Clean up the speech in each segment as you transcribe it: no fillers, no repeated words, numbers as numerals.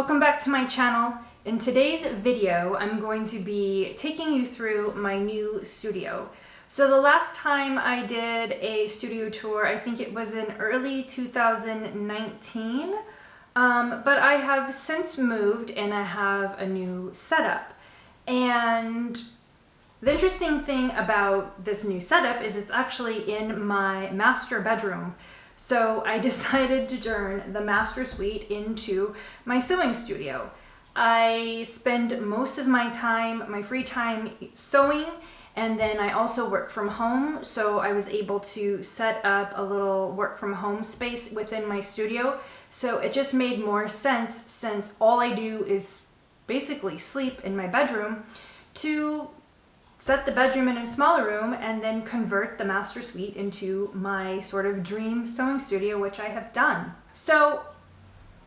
Welcome back to my channel. In today's video, I'm going to be taking you through my new studio. So the last time I did a studio tour, I think it was in early 2019, but I have since moved and I have a new setup. And the interesting thing about this new setup is it's actually in my master bedroom. So I decided to turn the master suite into my sewing studio. I spend most of my time, my free time, sewing, and then I also work from home. So I was able to set up a little work from home space within my studio. So it just made more sense, since all I do is basically sleep in my bedroom, to set the bedroom in a smaller room and then convert the master suite into my sort of dream sewing studio, which I have done. So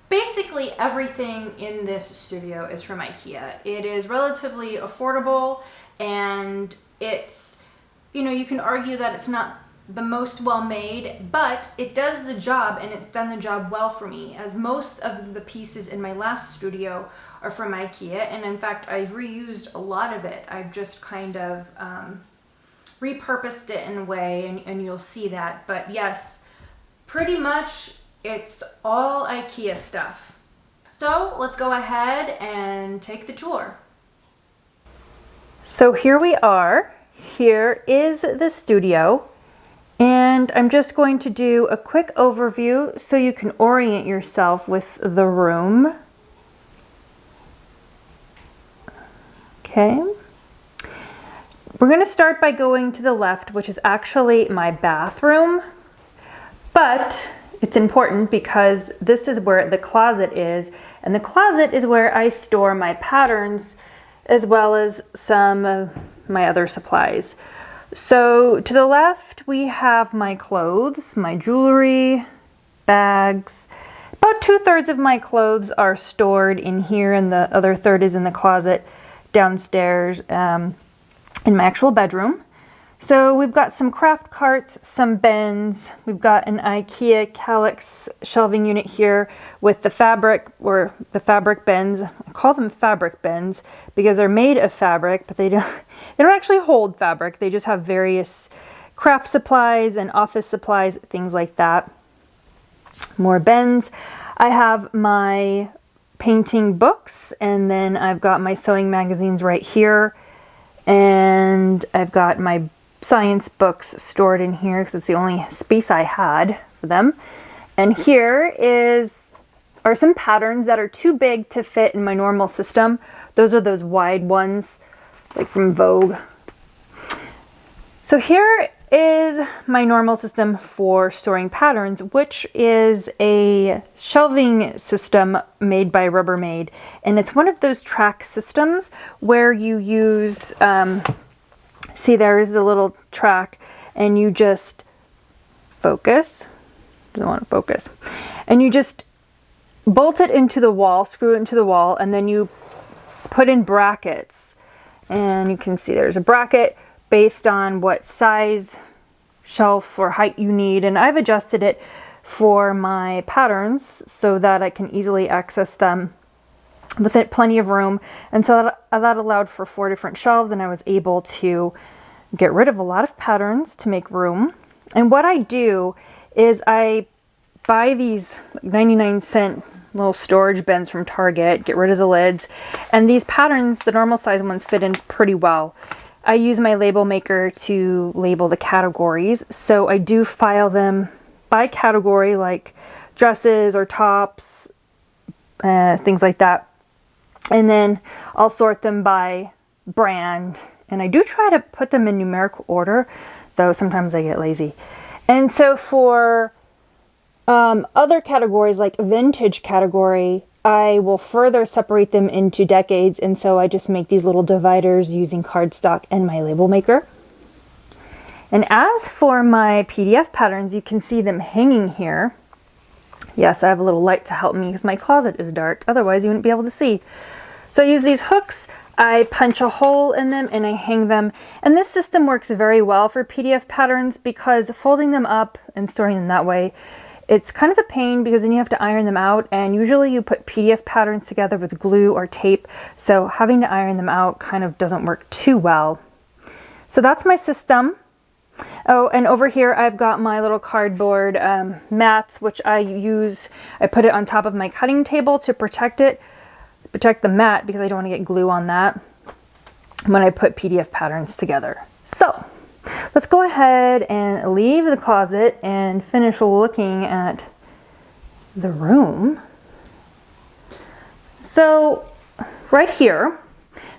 basically everything in this studio is from IKEA. It is relatively affordable, and it's, you can argue that it's not the most well made, but it does the job, and it's done the job well for me, as most of the pieces in my last studio are from IKEA, and in fact I've reused a lot of it. I've just kind of repurposed it in a way, and you'll see that. But yes, pretty much it's all IKEA stuff. So let's go ahead and take the tour. So here we are. Here is the studio. And I'm just going to do a quick overview so you can orient yourself with the room. Okay. We're going to start by going to the left, which is actually my bathroom. But it's important because this is where the closet is, and the closet is where I store my patterns as well as some of my other supplies. So to the left, we have my clothes, my jewelry, bags. About 2/3 of my clothes are stored in here, and the other third is in the closet downstairs in my actual bedroom. So we've got some craft carts, some bins. We've got an IKEA Calyx shelving unit here with the fabric, or the fabric bins. I call them fabric bins because they're made of fabric, but they don't actually hold fabric. They just have various craft supplies and office supplies, things like that. More bins. I have my painting books, and then I've got my sewing magazines right here, and I've got my science books stored in here because it's the only space I had for them. And here are some patterns that are too big to fit in my normal system. Those are those wide ones, like from Vogue. So here is my normal system for storing patterns, which is a shelving system made by Rubbermaid. And it's one of those track systems where you use, see, there is a little track, and you just focus. Doesn't want to focus. And you just bolt it into the wall, screw it into the wall, and then you put in brackets. And you can see there's a bracket based on what size shelf or height you need, and I've adjusted it for my patterns so that I can easily access them with plenty of room. And so that allowed for 4 different shelves, and I was able to get rid of a lot of patterns to make room. And what I do is I buy these 99-cent little storage bins from Target, get rid of the lids, and these patterns, the normal size ones, fit in pretty well. I use my label maker to label the categories, so I do file them by category, like dresses or tops, things like that. And then I'll sort them by brand, and I do try to put them in numerical order, though sometimes I get lazy. And so for other categories, like vintage category, I will further separate them into decades, and so I just make these little dividers using cardstock and my label maker. And as for my PDF patterns, you can see them hanging here. Yes, I have a little light to help me because my closet is dark, otherwise you wouldn't be able to see. So I use these hooks, I punch a hole in them, and I hang them. And this system works very well for PDF patterns because folding them up and storing them that way It's kind of a pain because then you have to iron them out, and usually you put PDF patterns together with glue or tape, so having to iron them out kind of doesn't work too well. So that's my system. Oh, and over here I've got my little cardboard mats, which I put it on top of my cutting table to protect the mat because I don't want to get glue on that when I put PDF patterns together. So let's go ahead and leave the closet and finish looking at the room. So right here,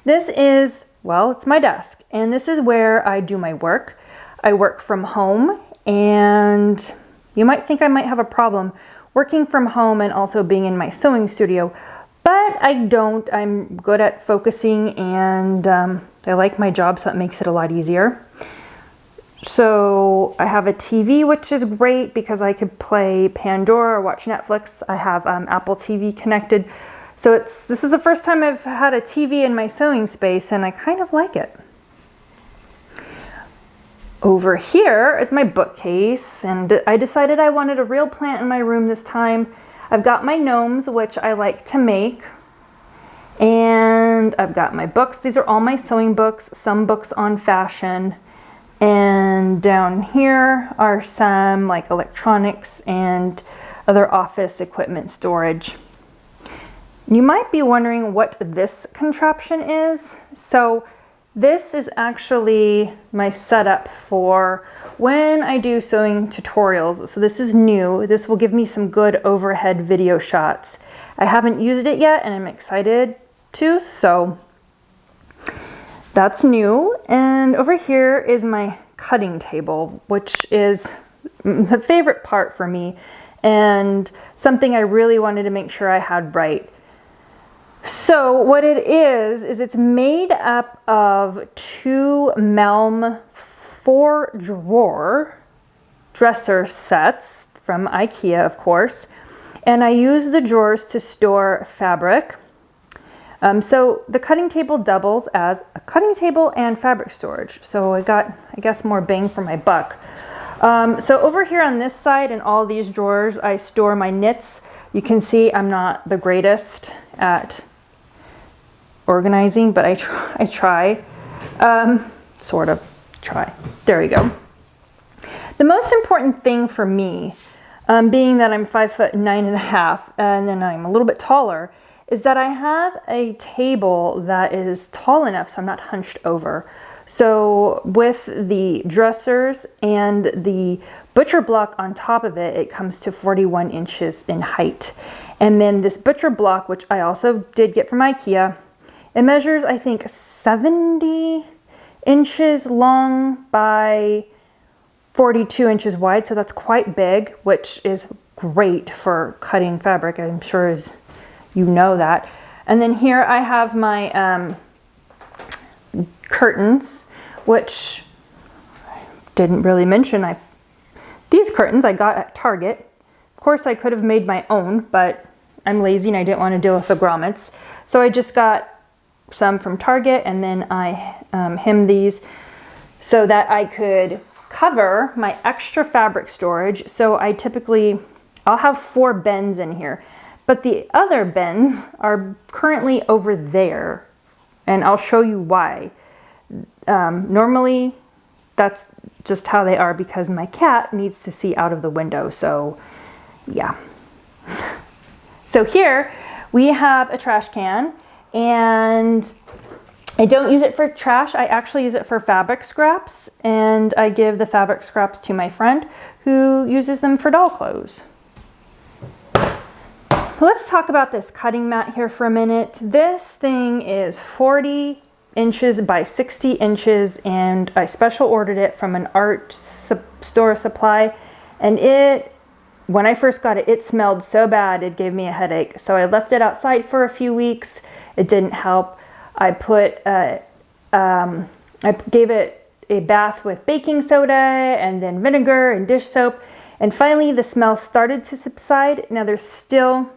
this is, well, it's my desk, and this is where I do my work. I work from home, and you might think I might have a problem working from home and also being in my sewing studio, but I don't. I'm good at focusing, and I like my job, so it makes it a lot easier. So I have a TV, which is great because I could play Pandora or watch Netflix. I have Apple TV connected. So this is the first time I've had a TV in my sewing space, and I kind of like it. Over here is my bookcase, and I decided I wanted a real plant in my room this time. I've got my gnomes, which I like to make, and I've got my books. These are all my sewing books, some books on fashion, and down here are some like electronics and other office equipment storage. You might be wondering what this contraption is. So this is actually my setup for when I do sewing tutorials. So this is new. This will give me some good overhead video shots. I haven't used it yet, and I'm excited to, so that's new. And over here is my cutting table, which is the favorite part for me and something I really wanted to make sure I had right. So what it is it's made up of 2 Melm 4-drawer dresser sets from IKEA, of course. And I use the drawers to store fabric. So the cutting table doubles as a cutting table and fabric storage. So I got, I guess, more bang for my buck. So over here on this side in all these drawers, I store my knits. You can see I'm not the greatest at organizing, but I try. Sort of try. There we go. The most important thing for me, being that I'm 5'9.5" and then I'm a little bit taller, is that I have a table that is tall enough so I'm not hunched over. So with the dressers and the butcher block on top of it, it comes to 41 inches in height. And then this butcher block, which I also did get from IKEA, it measures, I think, 70 inches long by 42 inches wide. So that's quite big, which is great for cutting fabric. I'm sure as you know that. And then here I have my curtains, which I didn't really mention. These curtains I got at Target. Of course, I could have made my own, but I'm lazy and I didn't want to deal with the grommets. So I just got some from Target, and then I hemmed these so that I could cover my extra fabric storage. So I'll have 4 bins in here, but the other bins are currently over there, and I'll show you why. Normally that's just how they are because my cat needs to see out of the window, so yeah. So here we have a trash can, and I don't use it for trash. I actually use it for fabric scraps, and I give the fabric scraps to my friend who uses them for doll clothes. Let's talk about this cutting mat here for a minute. This thing is 40 inches by 60 inches, and I special ordered it from an art store supply, and when I first got it, it smelled so bad it gave me a headache. So I left it outside for a few weeks. It didn't help. I gave it a bath with baking soda and then vinegar and dish soap, and finally the smell started to subside. Now there's still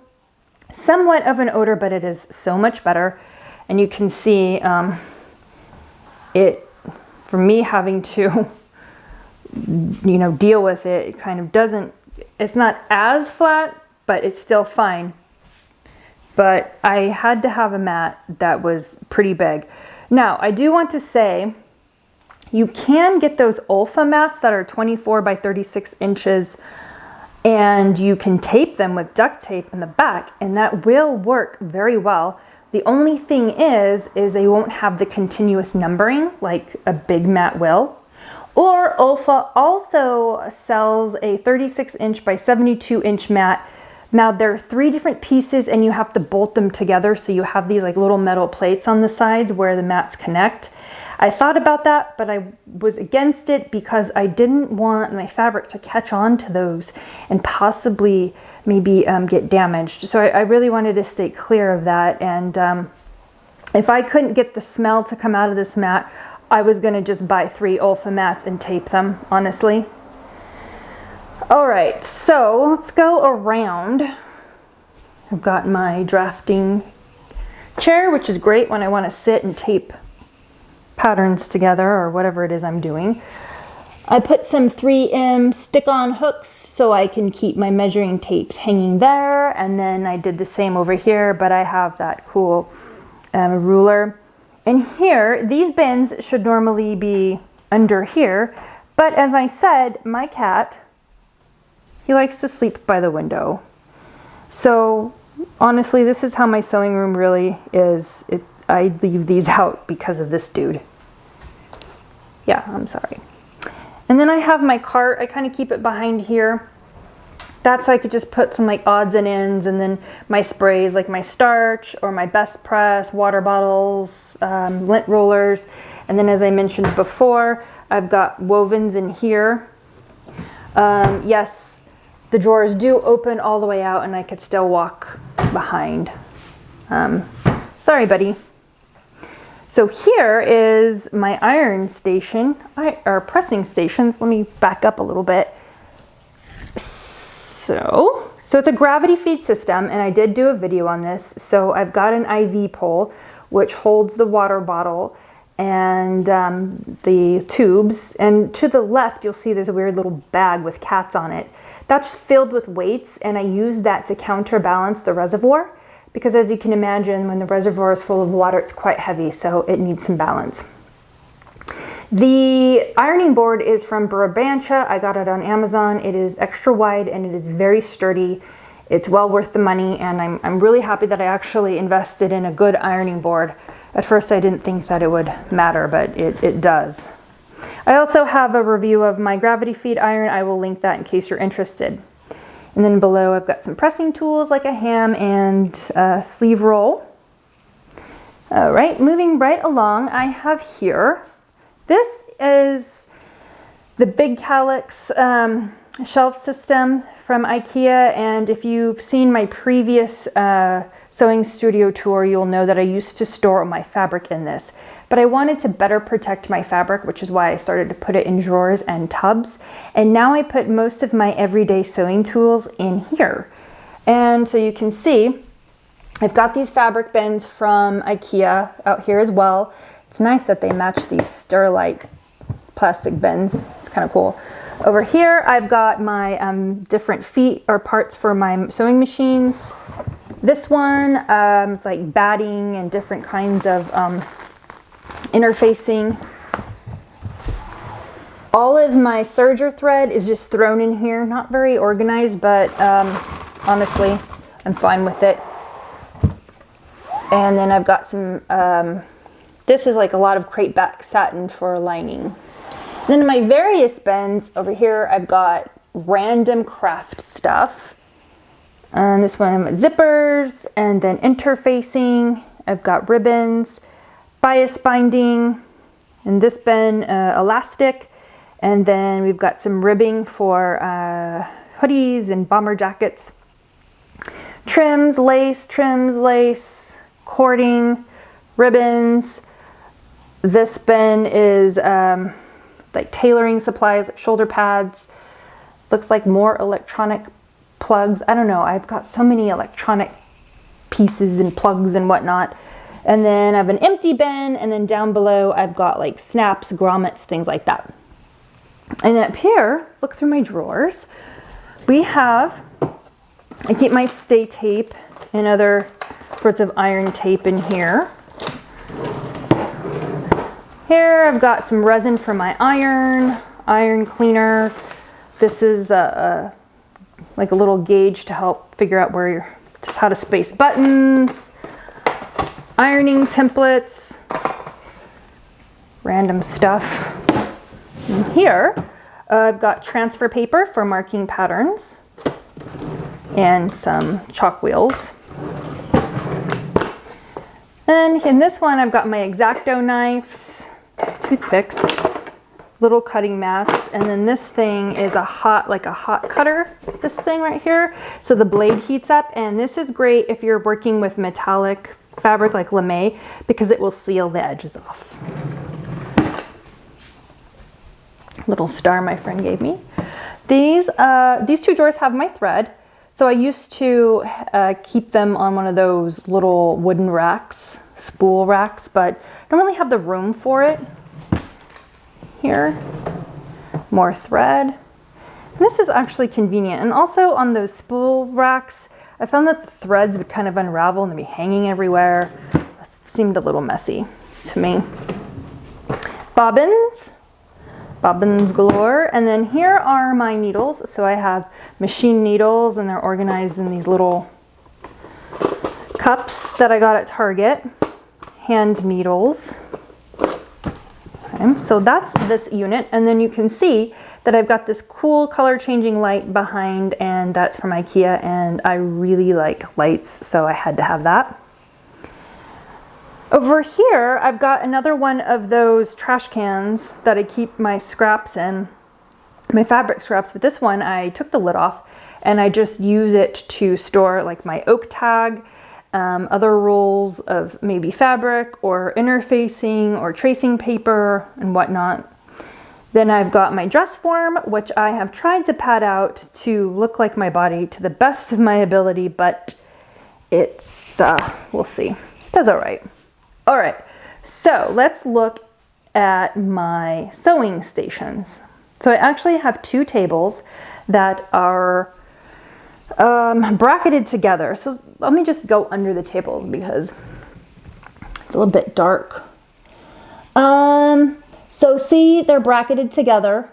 somewhat of an odor, but it is so much better. And you can see for me having to deal with it, it kind of doesn't It's not as flat, but it's still fine. But I had to have a mat that was pretty big. Now, I do want to say, you can get those Olfa mats that are 24 by 36 inches, and you can tape them with duct tape in the back, and that will work very well. The only thing is they won't have the continuous numbering like a big mat will. Or Olfa also sells a 36 inch by 72 inch mat. Now there are 3 different pieces and you have to bolt them together, so you have these like little metal plates on the sides where the mats connect. I thought about that, but I was against it because I didn't want my fabric to catch on to those and possibly maybe get damaged. So I really wanted to stay clear of that. And if I couldn't get the smell to come out of this mat, I was gonna just buy 3 Olfa mats and tape them, honestly. All right, so let's go around. I've got my drafting chair, which is great when I want to sit and tape patterns together or whatever it is I'm doing. I put some 3M stick-on hooks so I can keep my measuring tapes hanging there, and then I did the same over here, but I have that cool ruler. And here, these bins should normally be under here, but as I said, my cat, he likes to sleep by the window. So honestly, this is how my sewing room really is. I leave these out because of this dude. Yeah, I'm sorry. And then I have my cart. I kind of keep it behind here. That's so I could just put some like odds and ends, and then my sprays like my starch or my best press, water bottles, lint rollers. And then as I mentioned before, I've got wovens in here. Yes, the drawers do open all the way out and I could still walk behind. Sorry, buddy. So here is my iron station, or pressing stations. Let me back up a little bit. So it's a gravity feed system, and I did do a video on this. So I've got an IV pole, which holds the water bottle and the tubes. And to the left, you'll see there's a weird little bag with cats on it. That's filled with weights, and I use that to counterbalance the reservoir, because as you can imagine, when the reservoir is full of water, it's quite heavy, so it needs some balance. The ironing board is from Brabantia. I got it on Amazon. It is extra wide and it is very sturdy. It's well worth the money, and I'm really happy that I actually invested in a good ironing board. At first I didn't think that it would matter, but it does. I also have a review of my gravity feed iron. I will link that in case you're interested. And then below I've got some pressing tools like a ham and a sleeve roll. All right, moving right along, I have here, this is the Big Calyx shelf system from IKEA, and if you've seen my previous sewing studio tour, you'll know that I used to store my fabric in this. But I wanted to better protect my fabric, which is why I started to put it in drawers and tubs. And now I put most of my everyday sewing tools in here. And so you can see, I've got these fabric bins from IKEA out here as well. It's nice that they match these Sterlite plastic bins. It's kind of cool. Over here, I've got my different feet or parts for my sewing machines. This one, it's like batting and different kinds of interfacing. All of my serger thread is just thrown in here. Not very organized, but honestly, I'm fine with it. And then I've got some, this is like a lot of crepe back satin for lining. And then in my various bins over here, I've got random craft stuff. And this one, I'm zippers, and then interfacing. I've got ribbons, bias binding, in this bin, elastic. And then we've got some ribbing for hoodies and bomber jackets. Trims, lace, cording, ribbons. This bin is like tailoring supplies, like shoulder pads. Looks like more electronic plugs. I don't know, I've got so many electronic pieces and plugs and whatnot. And then I have an empty bin, and then down below I've got like snaps, grommets, things like that. And up here, look through my drawers. I keep my stay tape and other sorts of iron tape in here. Here I've got some resin for my iron cleaner. This is like a little gauge to help figure out how to space buttons, ironing templates, random stuff. And here I've got transfer paper for marking patterns and some chalk wheels. And in this one I've got my X-Acto knives, toothpicks, little cutting mats, and then this thing is a hot cutter, this thing right here. So the blade heats up, and this is great if you're working with metallic fabric like lame because it will seal the edges off. Little star my friend gave me. These two drawers have my thread. So I used to keep them on one of those little wooden racks, spool racks, but I don't really have the room for it. Here, more thread. And this is actually convenient. And also on those spool racks, I found that the threads would kind of unravel and they'd be hanging everywhere. It seemed a little messy to me. Bobbins galore. And then here are my needles. So I have machine needles and they're organized in these little cups that I got at Target. Hand needles. Okay, so that's this unit. And then you can see that I've got this cool color changing light behind, and that's from IKEA, and I really like lights, so I had to have that. Over here, I've got another one of those trash cans that I keep my scraps in, my fabric scraps, but this one I took the lid off and I just use it to store like my oak tag, other rolls of maybe fabric or interfacing or tracing paper and whatnot. Then I've got my dress form, which I have tried to pad out to look like my body to the best of my ability, but it's, we'll see. It does all right. All right, so let's look at my sewing stations. So I actually have two tables that are bracketed together. So let me just go under the tables because it's a little bit dark. So see, they're bracketed together.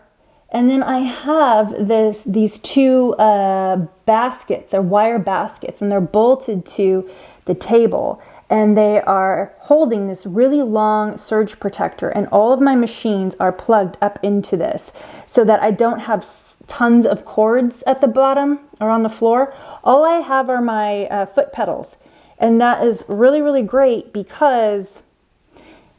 And then I have these two baskets, they're wire baskets, and they're bolted to the table. And they are holding this really long surge protector, and all of my machines are plugged up into this so that I don't have tons of cords at the bottom or on the floor. All I have are my foot pedals, and that is really, really great because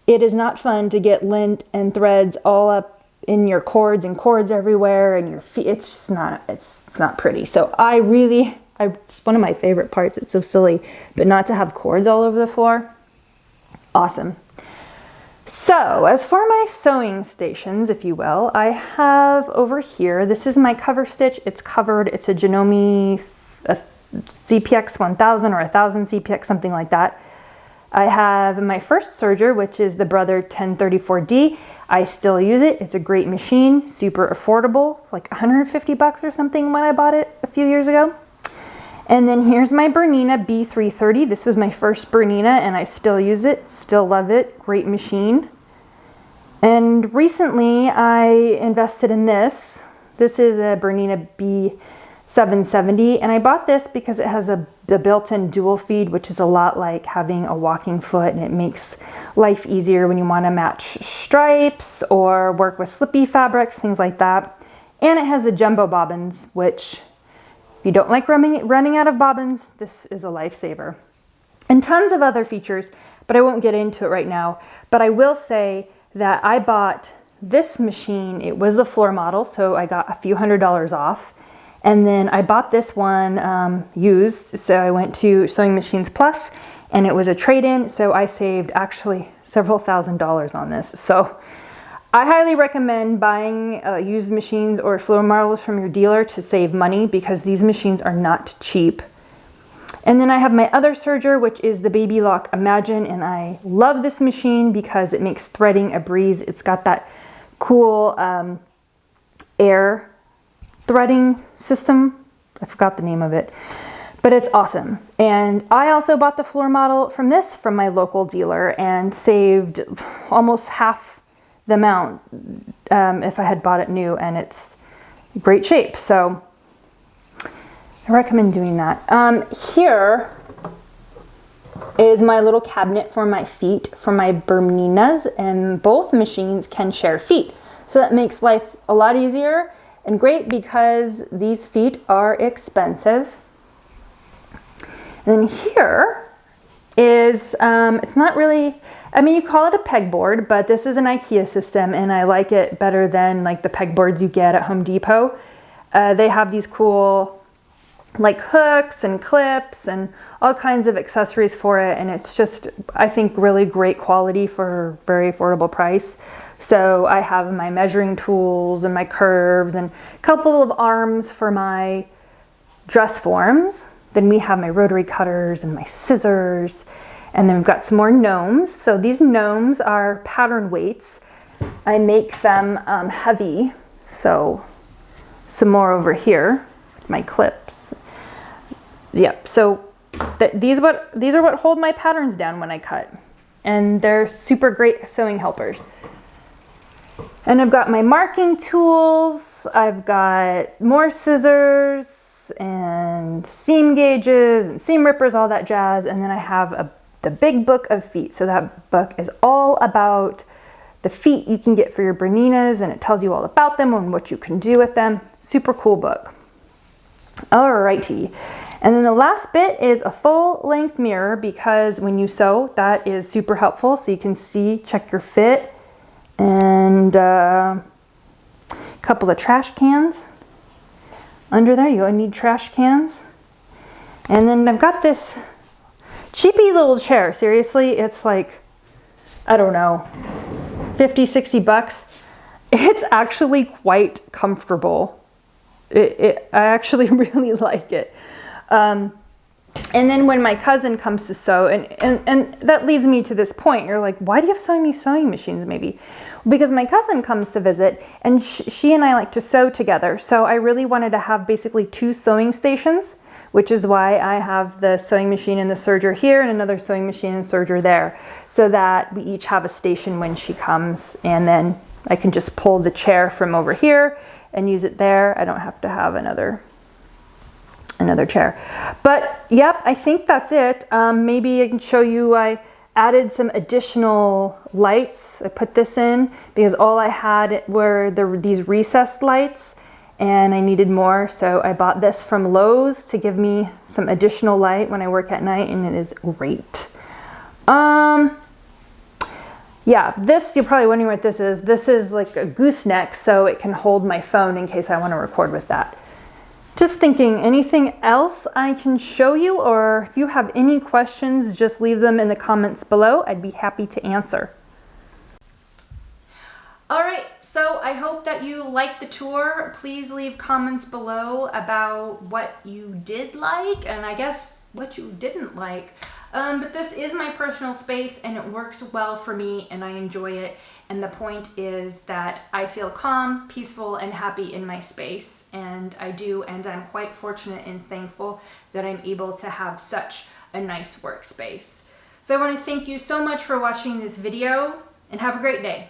it is not fun to get lint and threads all up in your cords and cords everywhere and your feet. It's just not, it's not pretty. So it's one of my favorite parts. It's so silly, but not to have cords all over the floor. Awesome. So as for my sewing stations, if you will, I have over here, this is my cover stitch. It's covered. It's a Janome CPX 1000 or 1000 CPX, something like that. I have my first serger, which is the Brother 1034D. I still use it. It's a great machine, super affordable, like 150 bucks or something when I bought it a few years ago. And then here's my Bernina B330. This was my first Bernina and I still use it, still love it, great machine. And recently I invested in this. This is a Bernina B770 and I bought this because it has the built-in dual feed, which is a lot like having a walking foot, and it makes life easier when you want to match stripes or work with slippy fabrics, things like that. And it has the jumbo bobbins, which if you don't like running out of bobbins, this is a lifesaver. And tons of other features, but I won't get into it right now. But I will say that I bought this machine. It was a floor model, so I got a few $100s off. And then I bought this one used, so I went to Sewing Machines Plus, and it was a trade-in, so I saved actually several $1,000s on this. So I highly recommend buying used machines or floor models from your dealer to save money because these machines are not cheap. And then I have my other serger, which is the Baby Lock Imagine, and I love this machine because it makes threading a breeze. It's got that cool air threading system I forgot the name of it, but it's awesome. And I also bought the floor model from my local dealer and saved almost half the amount if I had bought it new, and it's great shape. So I recommend doing that. Here is my little cabinet for my feet, for my Berninias, and both machines can share feet. So that makes life a lot easier and great because these feet are expensive. And then here is, it's not really, I mean, you call it a pegboard, but this is an IKEA system and I like it better than like the pegboards you get at Home Depot. They have these cool like hooks and clips and all kinds of accessories for it, and it's just, I think, really great quality for a very affordable price. So I have my measuring tools and my curves and a couple of arms for my dress forms. Then we have my rotary cutters and my scissors, and then we've got some more gnomes. So these gnomes are pattern weights. I make them heavy, so some more over here, my clips. Yep, so these are what hold my patterns down when I cut, and they're super great sewing helpers. And I've got my marking tools, I've got more scissors and seam gauges and seam rippers, all that jazz, and then I have the big book of feet. So that book is all about the feet you can get for your Berninias, and it tells you all about them and what you can do with them. Super cool book. Alrighty. And then the last bit is a full-length mirror, because when you sew, that is super helpful. So you can see, check your fit, and a couple of trash cans under there. You need trash cans. And then I've got this cheapy little chair. Seriously, it's like, I don't know, 50, 60 bucks. It's actually quite comfortable. I actually really like it. And then when my cousin comes to sew, and that leads me to this point, you're like, why do you have so many sewing machines? Maybe because my cousin comes to visit, and she and I like to sew together. So I really wanted to have basically 2 sewing stations, which is why I have the sewing machine and the serger here and another sewing machine and serger there, so that we each have a station when she comes, and then I can just pull the chair from over here and use it there. I don't have to have another chair. But yep, I think that's it. Maybe I can show you, I added some additional lights. I put this in because all I had were these recessed lights, and I needed more, so I bought this from Lowe's to give me some additional light when I work at night, and it is great. Yeah, this, you're probably wondering what this is. This is like a gooseneck, so it can hold my phone in case I want to record with that. Just thinking, anything else I can show you, or if you have any questions, just leave them in the comments below. I'd be happy to answer. All right, so I hope that you liked the tour. Please leave comments below about what you did like, and I guess what you didn't like. But this is my personal space, and it works well for me, and I enjoy it. And the point is that I feel calm, peaceful, and happy in my space. And I do, and I'm quite fortunate and thankful that I'm able to have such a nice workspace. So I want to thank you so much for watching this video, and have a great day.